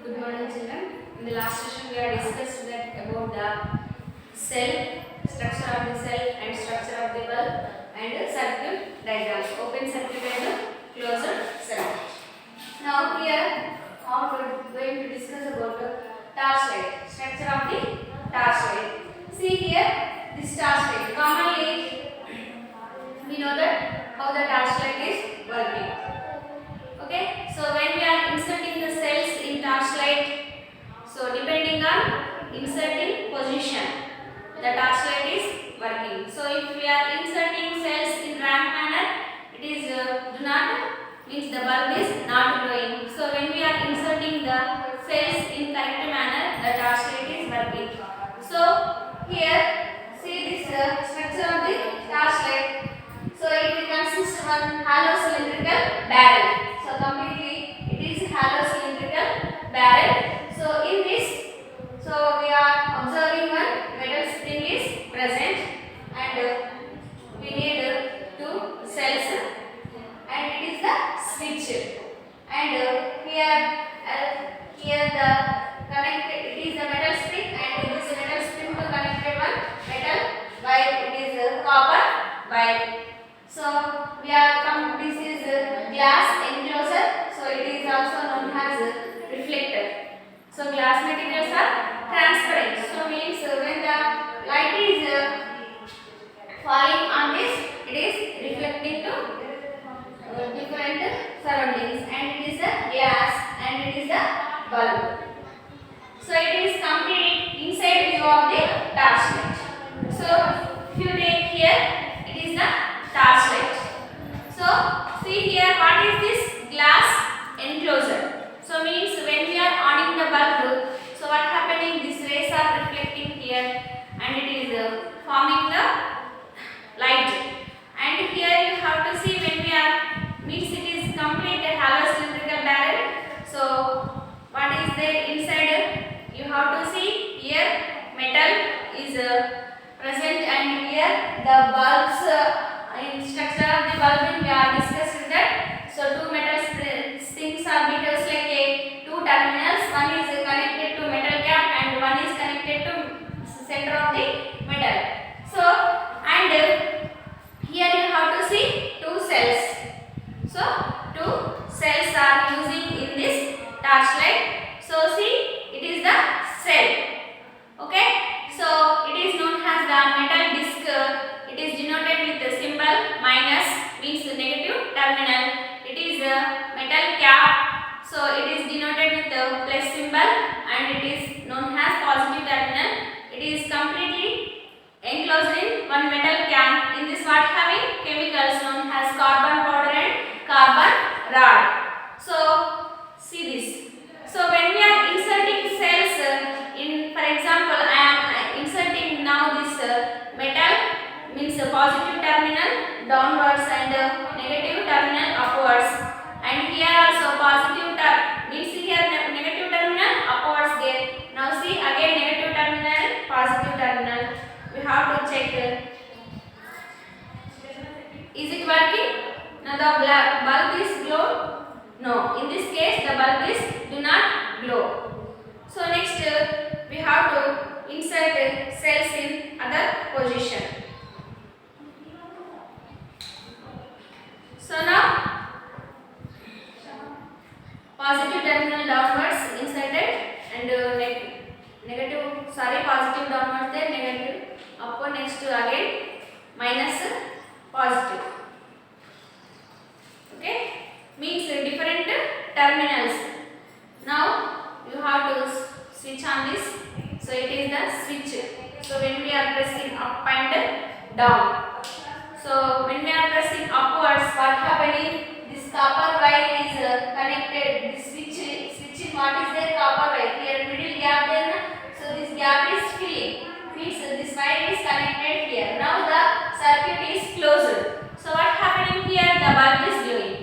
Good morning, children. In the last session, we have discussed that about the cell, structure of the cell, and structure of the bulb, and circuit diagram, open circuit and closed circuit. Now here, we are going to discuss about the torchlight, structure of the torchlight. See here, this torchlight. Commonly, we know that how the torchlight is working. Okay, so when we are inserting the cells in torchlight, so depending on inserting position, the torchlight is working. So if we are inserting cells in ramp manner, it is do not means the bulb is not glowing. So when we are inserting the cells in correct manner, the torchlight is working. So here, see this structure of the torchlight. So it consists of one hollow cylindrical barrel. So completely it is hollow cylindrical barrel. So in this, so we are observing one metal spring is present, and we need two cells, and it is the switch. And here the connected, it is the metal spring, and this metal spring to connected one metal wire. It is copper wire. So we are this is glass enclosure. So it is also known as reflector. So glass materials are transparent. So means when the light is falling on this, it is reflecting to different surroundings, and it is the glass and it is the bulb. So it is complete inside view of the torchlight. So if you take here, it is the torchlight. So see here, what is this glass enclosure? So means when we are on the bulb, so what happening? These rays are reflecting here, and it is forming the light. And here you have to see when we are means it is complete hollow cylindrical barrel. So what is there inside? You have to see here metal is present, and here the bulbs in structure of the bulb we are discussing that. So two metal strings are behaved like a two terminals. One is connected to metal cap and one is connected to center of the metal. So and here you have to see two cells. So two cells are using in this torchlight. So see, it is the cell. Okay. So it is known as the metal disc. It is denoted with the symbol minus, means negative terminal. It is a metal cap. So it is denoted with the plus symbol, and it is known as positive terminal. It is completely enclosed in one metal can. In this what having chemicals known as carbon powder and carbon rod. So see this. So when we are inserting cells in, for example, I am inserting now this metal, means positive terminal downwards and negative terminal upwards, and here also positive means here negative terminal upwards there. Now see again negative terminal, positive terminal. We have to check. Is it working? Now the bulb is glow. No. In this case the bulb is do not glow. So next we have to insert cells in other position. So now positive terminal downwards inserted, and positive downwards then negative upward, next again minus positive. Okay, means different terminals. Now you have to switch on this. So it is the switch. So when we are pressing up and down, so when we are pressing upwards, what happening? This copper wire is connected. This switching what is there? Copper wire. Here middle gap then. So this gap is filling. Means this wire is connected here. Now the circuit is closed. So what happening here? The bulb is glowing.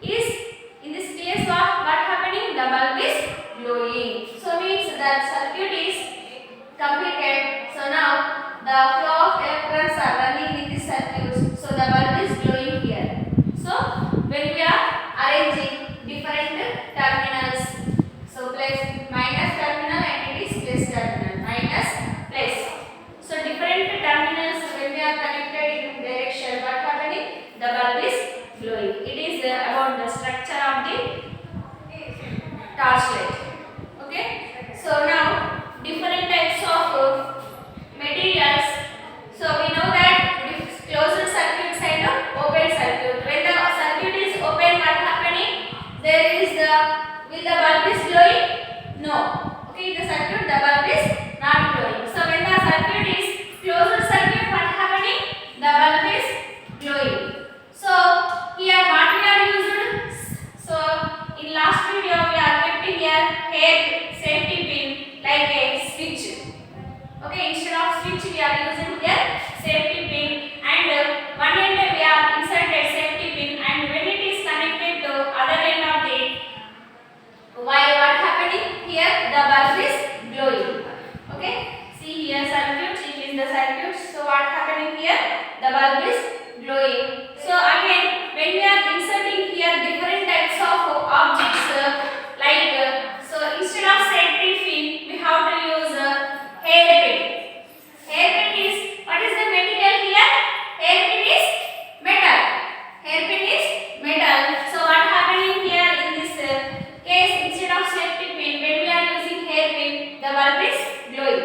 Is in this case what happening? The bulb is glowing. So means that circuit is completed. So now the flow of electrons are running in this circuit. So the bulb is glowing here. So when we are arranging different terminals, so plus torchlight. Okay, so now different types of materials. So we know that closed circuits and open circuit. When the circuit is open, what happening? There is the, will the bulb is glowing? No. Okay, the circuit, the bulb is not glowing. So when the circuit is closed circuit, what happening? The bulb is glowing. So here what we are used? So in last video we are kept here hair safety pin like a switch. Okay, instead of switch we are using here safety pin, and one end we are inserted safety pin, and when it is connected to other end of the wire, what happening here? The bulb is glowing. Okay, see here circuit, it is the circuit. So what happening here? The bulb is glowing. So again, when we are inserting here different types of objects so instead of safety pin we have to use hairpin. Hairpin is, what is the material here? Hairpin is metal. Hairpin is metal. So what happening here in this case, instead of safety pin, when we are using hairpin, the bulb is glowing.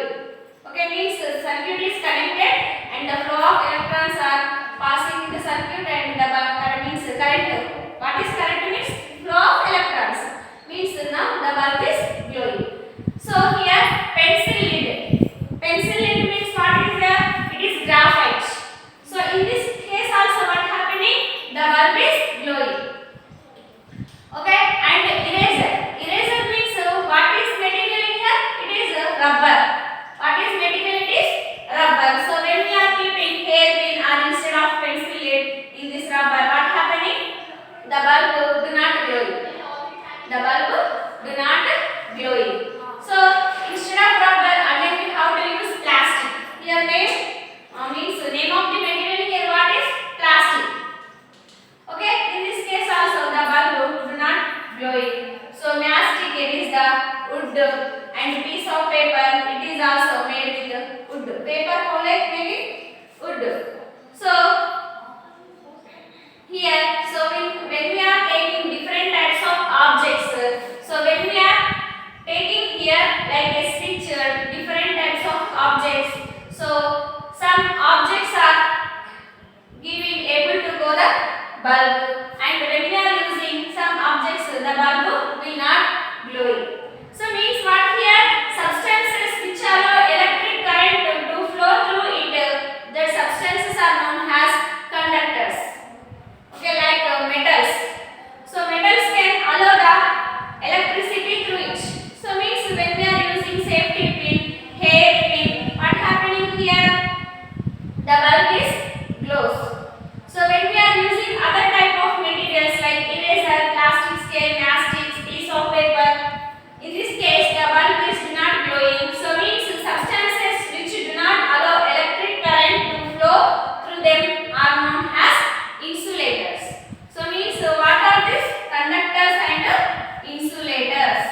Okay, means the circuit is connected and the flow of electrons are passing in the circuit, and the current means current. What is current means? Flow of electrons. Means now the bulb is glowing. So here pencil lid. Pencil lid means what is there? It is graphite. So in this case also what happening? The bulb is glowing. Okay, and eraser. Eraser means what is material in here? It is rubber. What is material? It is rubber. So when we are keeping hairpin or instead of pencil lid in this rubber, what happening? The bulb do not glowing. The bulb do not glowing. So instead of rubber, again we have to use plastic. Here name means name of the material here what is? Plastic. Okay, in this case also the bulb do not glowing. So mastic, it is the wood, and piece of paper, it is also made with wood. Paper how like maybe wood. So here, so when we are taking different types of objects, so when we are taking here like a switch, different types of objects, so some objects are giving able to go the bulb, and when we are using some objects, the bulb will not glowing. So means what here? Substances which allow electric current to flow through it, the substances are known as conductors. Okay, like metals. So metals can allow the electricity through it. So means when we are using safety pin, hair pin, what happening here? The bulb is glows. So when we are using other type of materials like eraser, plastic scale, mastic, piece of paper, in this case the bulb is not glowing. So means substances which do not allow electric current to flow through them are known as insulators. So means what are these? Conductors and insulators.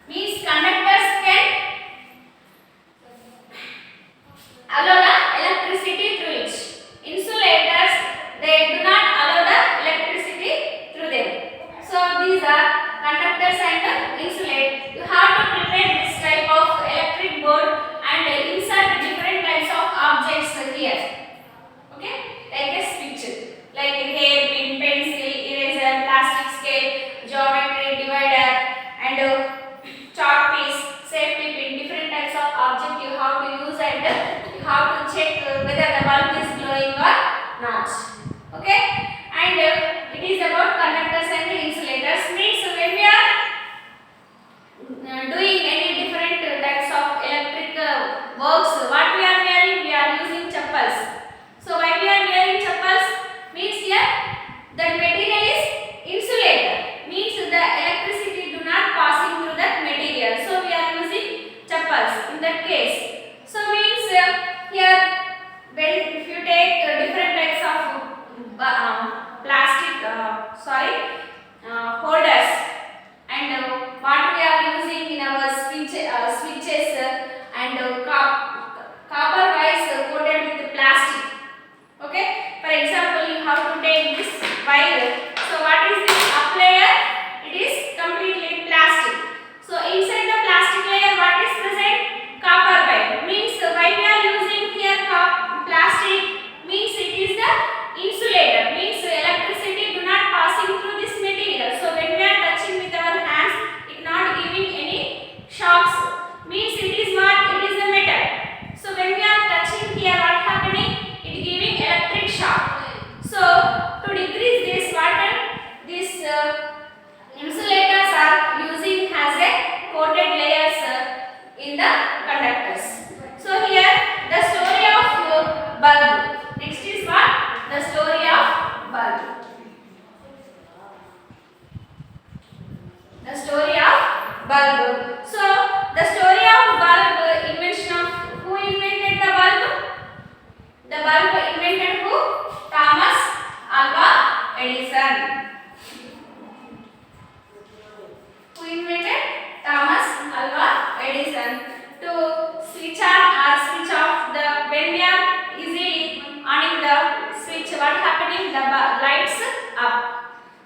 Means conductors can allow the electricity through it. Insulators, they do not allow the electricity through them. So these are conductors and insulate. You have to prepare this type of electric board and insert different types of objects here. Okay, like a switch, like a hairpin, pencil, eraser, plastic scale, geometry, divider, and chalk piece, safety pin. Different types of object you have to use, and you have to check whether the bulb is glowing or not. Okay, and it is about conductors and insulators. Means when we are doing any different types of electric works, what we are wearing? We are using chappals. So why we are wearing chappals? Means here that material is insulator. Means the electricity do not passing through that material. So we are using chappals in that case. So means here when if you take different types of plastic holders, and what we are using in our switches and copper wires coated with plastic. Okay, for example you have to take this wire the conductors. So here the story of bulb. Next is what? The story of bulb. The story of bulb. So the story of bulb, invention of who invented the bulb? The bulb invented who? Thomas Alva Edison. Who invented? Thomas Alva Edison. To switch on or switch off the, when we are easily on the switch, what happening? The lights up.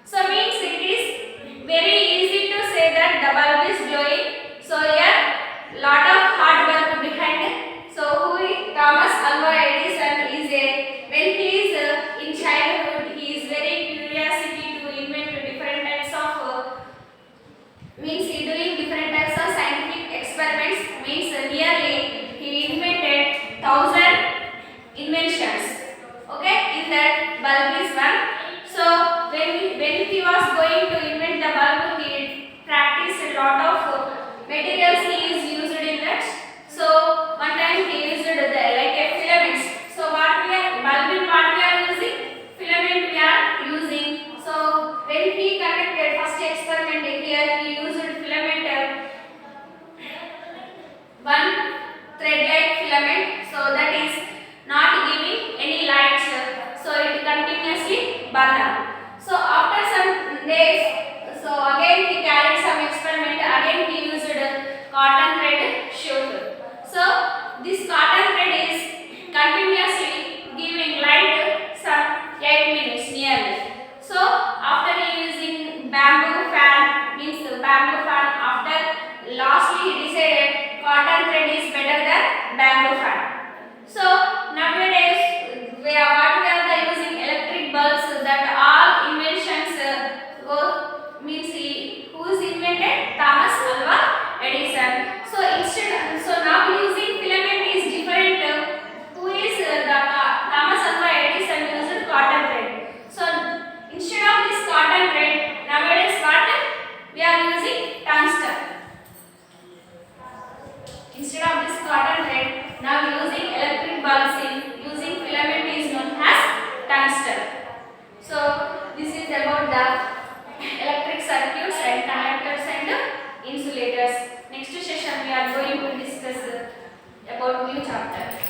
So means it is very easy to say that the bulb is glowing. So here lot of hard work behind it. So who is Thomas Alva Edison is a, when he is in childhood, he is very curiosity to invent different types of means he doing different types of scientific experiments. Means nearly he invented 1,000 inventions. Okay, in that bulb is one. So when he was going to invent the bulb, he practiced a lot of materials he is used in that. So one time he used the like a filaments. So what we are bulb in what we are using? Filament we are using. So when he conducted first experiment here, he used filament, one thread like filament. So that is not giving any lights. So it continuously burn up. So after some days, so again he carried some experiment. Again he used cotton thread shoot. So this cotton thread is continuously giving light some 8 minutes nearly. So after using bamboo fan, means bamboo fan, after lastly he decided cotton thread is better than bamboo fan. So nowadays we are using electric bulbs, that all inventions means who is invented? Thomas Alva Edison. So instead, so now using filament is different. Who is the Thomas Alva Edison used cotton thread. So instead of this cotton thread, nowadays what we are using? Tungsten. Instead of this cotton thread, now using electric bulbs in using filament is known as tungsten. So this is about the electric circuits and conductors and insulators. Next session we are going to discuss about new chapter.